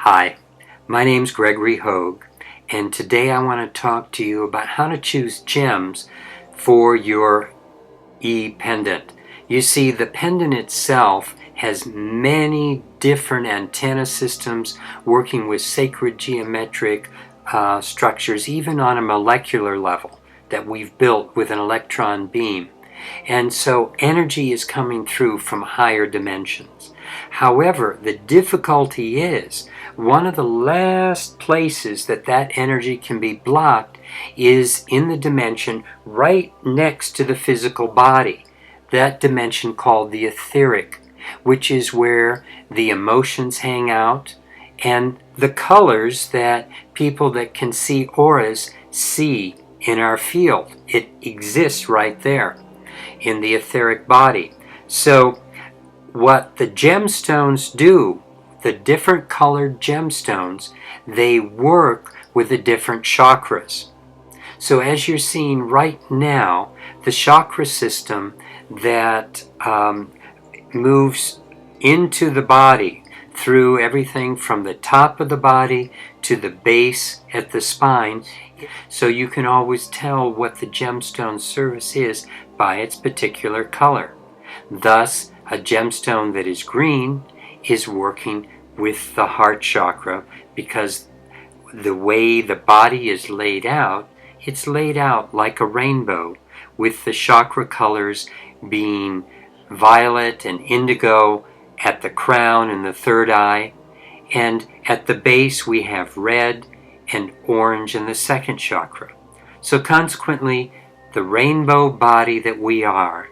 Hi, my name's Gregory Hoag, and today I want to talk to you about how to choose gems for your e.Pendant. You see, the pendant itself has many different antenna systems working with sacred geometric structures, even on a molecular level that we've built with an electron beam. And so energy is coming through from higher dimensions. However, the difficulty is one of the last places that energy can be blocked is in the dimension right next to the physical body. That dimension called the etheric, which is where the emotions hang out and the colors that people that can see auras see in our field. It exists right there in the etheric body. So what the gemstones do, the different colored gemstones, they work with the different chakras. So as you're seeing right now, the chakra system that moves into the body through everything from the top of the body to the base at the spine, so you can always tell what the gemstone service is by its particular color. Thus, a gemstone that is green is working with the heart chakra because the way the body is laid out, it's laid out like a rainbow with the chakra colors being violet and indigo at the crown and the third eye, and at the base we have red and orange in the second chakra. So consequently, the rainbow body that we are,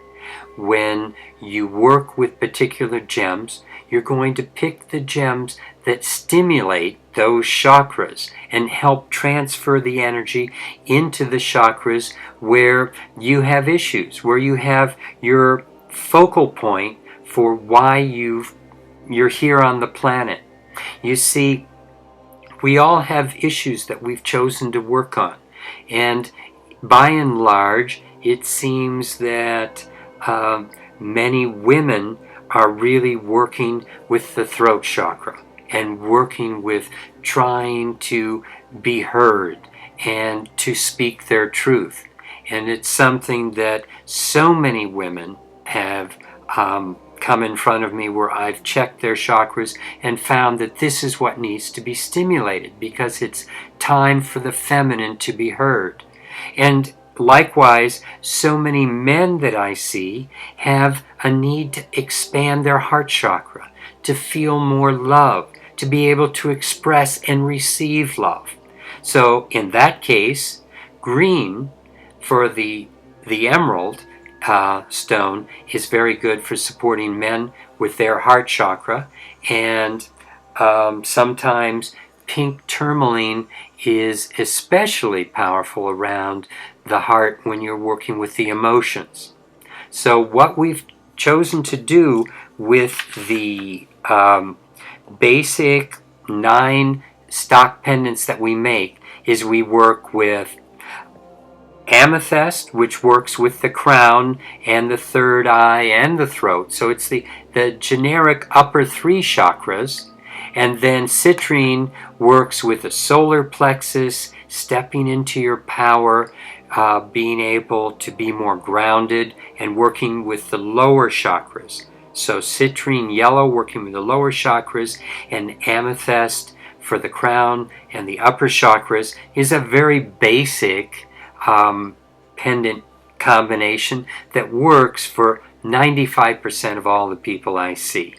when you work with particular gems, you're going to pick the gems that stimulate those chakras and help transfer the energy into the chakras where you have issues, where you have your focal point for why you're here on the planet. You see, we all have issues that we've chosen to work on, and by and large it seems that many women are really working with the throat chakra and working with trying to be heard and to speak their truth. And it's something that so many women have come in front of me where I've checked their chakras and found that this is what needs to be stimulated because it's time for the feminine to be heard. And likewise, so many men that I see have a need to expand their heart chakra, to feel more love, to be able to express and receive love. So in that case, green for the emerald stone is very good for supporting men with their heart chakra, and sometimes pink tourmaline is especially powerful around the heart when you're working with the emotions. So what we've chosen to do with the basic 9 stock pendants that we make is we work with amethyst, which works with the crown and the third eye and the throat. So it's the generic upper 3 chakras. And then citrine works with the solar plexus, stepping into your power, being able to be more grounded and working with the lower chakras. So citrine yellow working with the lower chakras, and amethyst for the crown and the upper chakras is a very basic pendant combination that works for 95% of all the people I see.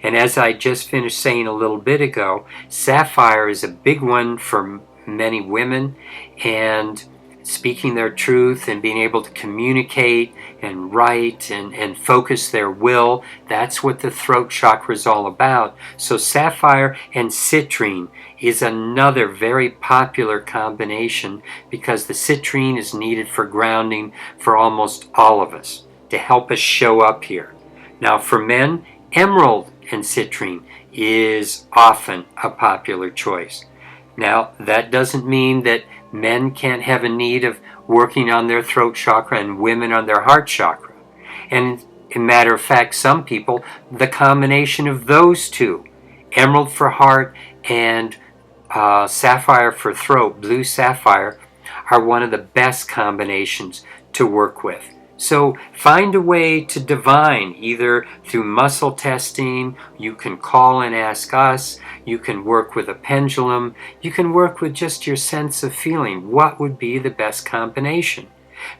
And as I just finished saying a little bit ago, sapphire is a big one for many women, and speaking their truth and being able to communicate and write and focus their will, that's what the throat chakra is all about. So sapphire and citrine is another very popular combination because the citrine is needed for grounding for almost all of us to help us show up here. Now for men, emerald and citrine is often a popular choice. Now that doesn't mean that men can't have a need of working on their throat chakra and women on their heart chakra. And as a matter of fact, some people, the combination of those two, emerald for heart and sapphire for throat, blue sapphire, are one of the best combinations to work with. So find a way to divine, either through muscle testing. You can call and ask us. You can work with a pendulum. You can work with just your sense of feeling. What would be the best combination?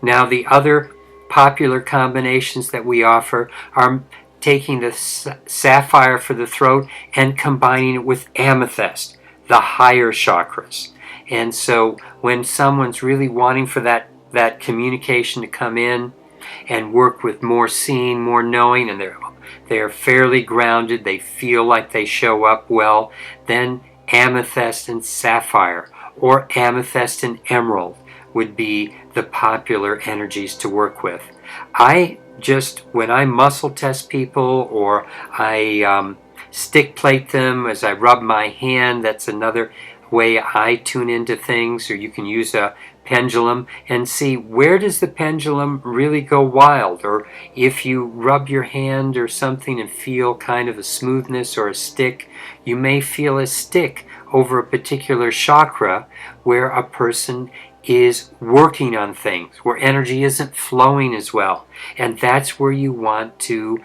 Now, the other popular combinations that we offer are taking the sapphire for the throat and combining it with amethyst, the higher chakras. And so when someone's really wanting for that communication to come in and work with more seeing, more knowing, and they're fairly grounded, they feel like they show up well, then amethyst and sapphire, or amethyst and emerald, would be the popular energies to work with. When I muscle test people, or I stick plate them as I rub my hand, that's another way I tune into things. Or you can use a pendulum and see, where does the pendulum really go wild? Or if you rub your hand or something and feel kind of a smoothness or a stick, you may feel a stick over a particular chakra where a person is working on things, where energy isn't flowing as well. And that's where you want to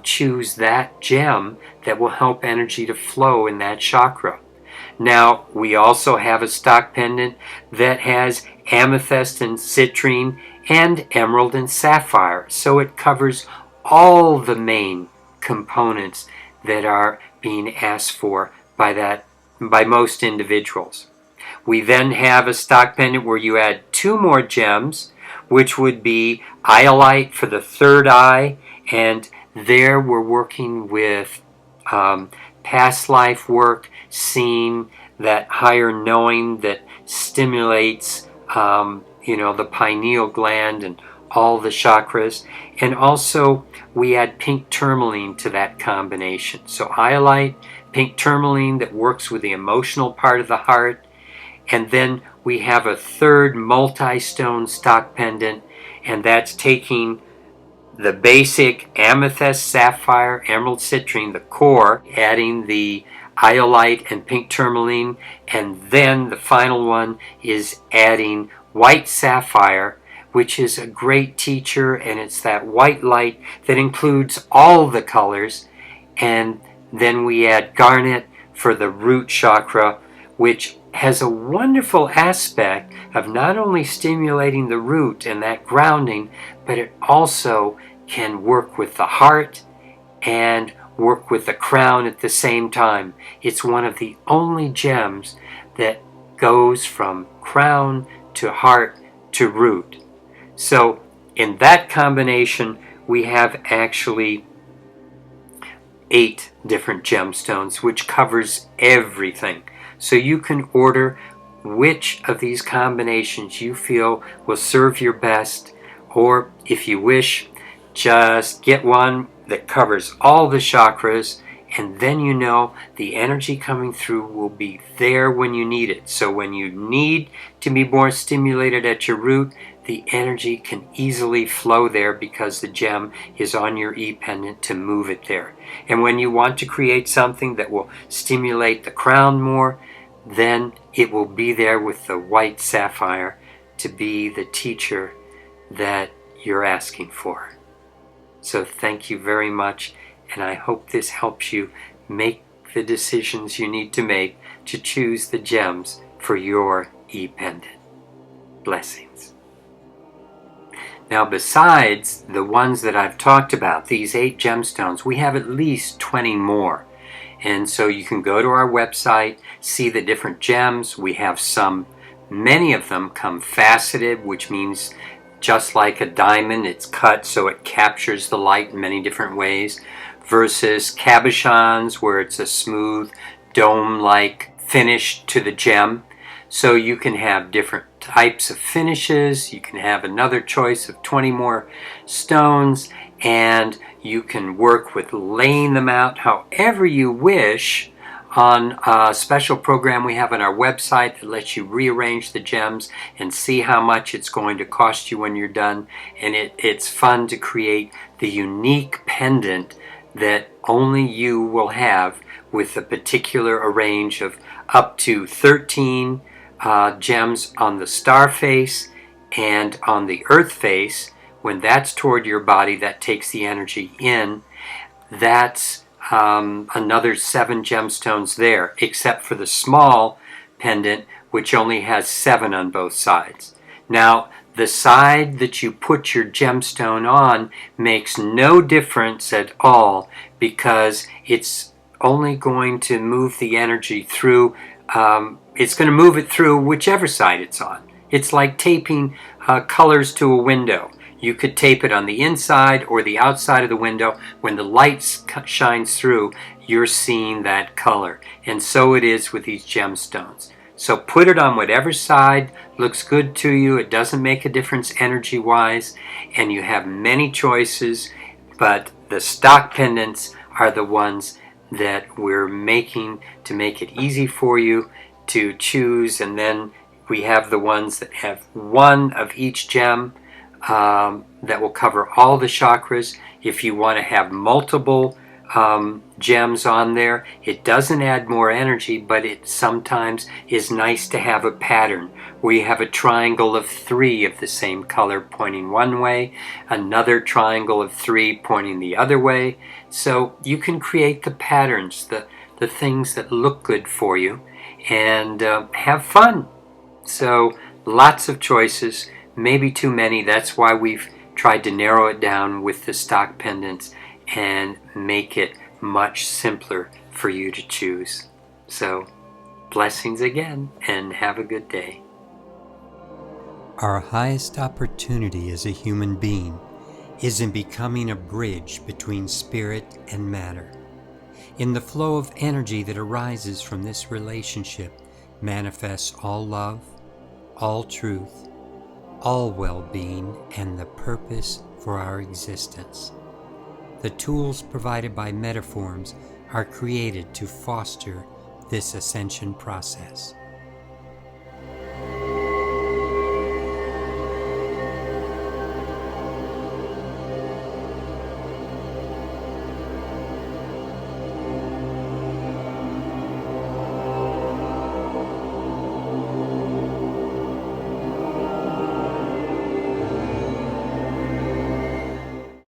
choose that gem that will help energy to flow in that chakra. Now, we also have a stock pendant that has amethyst and citrine and emerald and sapphire. So it covers all the main components that are being asked for by most individuals. We then have a stock pendant where you add 2 more gems, which would be iolite for the third eye, and there we're working with past life work, seeing that higher knowing that stimulates the pineal gland and all the chakras. And also we add pink tourmaline to that combination. So iolite, pink tourmaline, that works with the emotional part of the heart. And then we have a third multi-stone stock pendant, and that's taking the basic amethyst, sapphire, emerald, citrine, the core, adding the iolite and pink tourmaline, and then the final one is adding white sapphire, which is a great teacher, and it's that white light that includes all the colors. And then we add garnet for the root chakra, which has a wonderful aspect of not only stimulating the root and that grounding, but it also can work with the heart and work with the crown at the same time. It's one of the only gems that goes from crown to heart to root. So in that combination, we have actually 8 different gemstones, which covers everything. So you can order which of these combinations you feel will serve your best, or if you wish, just get one that covers all the chakras, and then you know the energy coming through will be there when you need it. So when you need to be more stimulated at your root, the energy can easily flow there because the gem is on your e.Pendant to move it there. And when you want to create something that will stimulate the crown more, then it will be there with the white sapphire to be the teacher that you're asking for. So thank you very much, and I hope this helps you make the decisions you need to make to choose the gems for your e.Pendant. Blessings. Now, besides the ones that I've talked about, these 8 gemstones, we have at least 20 more. And so you can go to our website, see the different gems. We have many of them come faceted, which means just like a diamond, it's cut so it captures the light in many different ways, versus cabochons, where it's a smooth dome-like finish to the gem. So you can have different types of finishes. You can have another choice of 20 more stones, and you can work with laying them out however you wish on a special program we have on our website that lets you rearrange the gems and see how much it's going to cost you when you're done. And it's fun to create the unique pendant that only you will have, with a particular range of up to 13 gems on the star face and on the earth face. When that's toward your body, that takes the energy in. That's another 7 gemstones there, except for the small pendant, which only has 7 on both sides. Now, the side that you put your gemstone on makes no difference at all, because it's only going to move the energy through. It's going to move it through whichever side it's on. It's like taping colors to a window. You could tape it on the inside or the outside of the window. When the light shines through, you're seeing that color. And so it is with these gemstones. So put it on whatever side looks good to you. It doesn't make a difference energy-wise, and you have many choices, but the stock pendants are the ones that we're making to make it easy for you to choose. And then we have the ones that have one of each gem that will cover all the chakras. If you want to have multiple gems on there, it doesn't add more energy, but it sometimes is nice to have a pattern where you have a triangle of 3 of the same color pointing one way, another triangle of 3 pointing the other way. So you can create the patterns, the things that look good for you, and have fun. So lots of choices, maybe too many. That's why we've tried to narrow it down with the stock pendants and make it much simpler for you to choose. So blessings again, and have a good day. Our highest opportunity as a human being is in becoming a bridge between spirit and matter. In the flow of energy that arises from this relationship manifests all love, all truth, all well-being, and the purpose for our existence. The tools provided by Metaforms are created to foster this ascension process.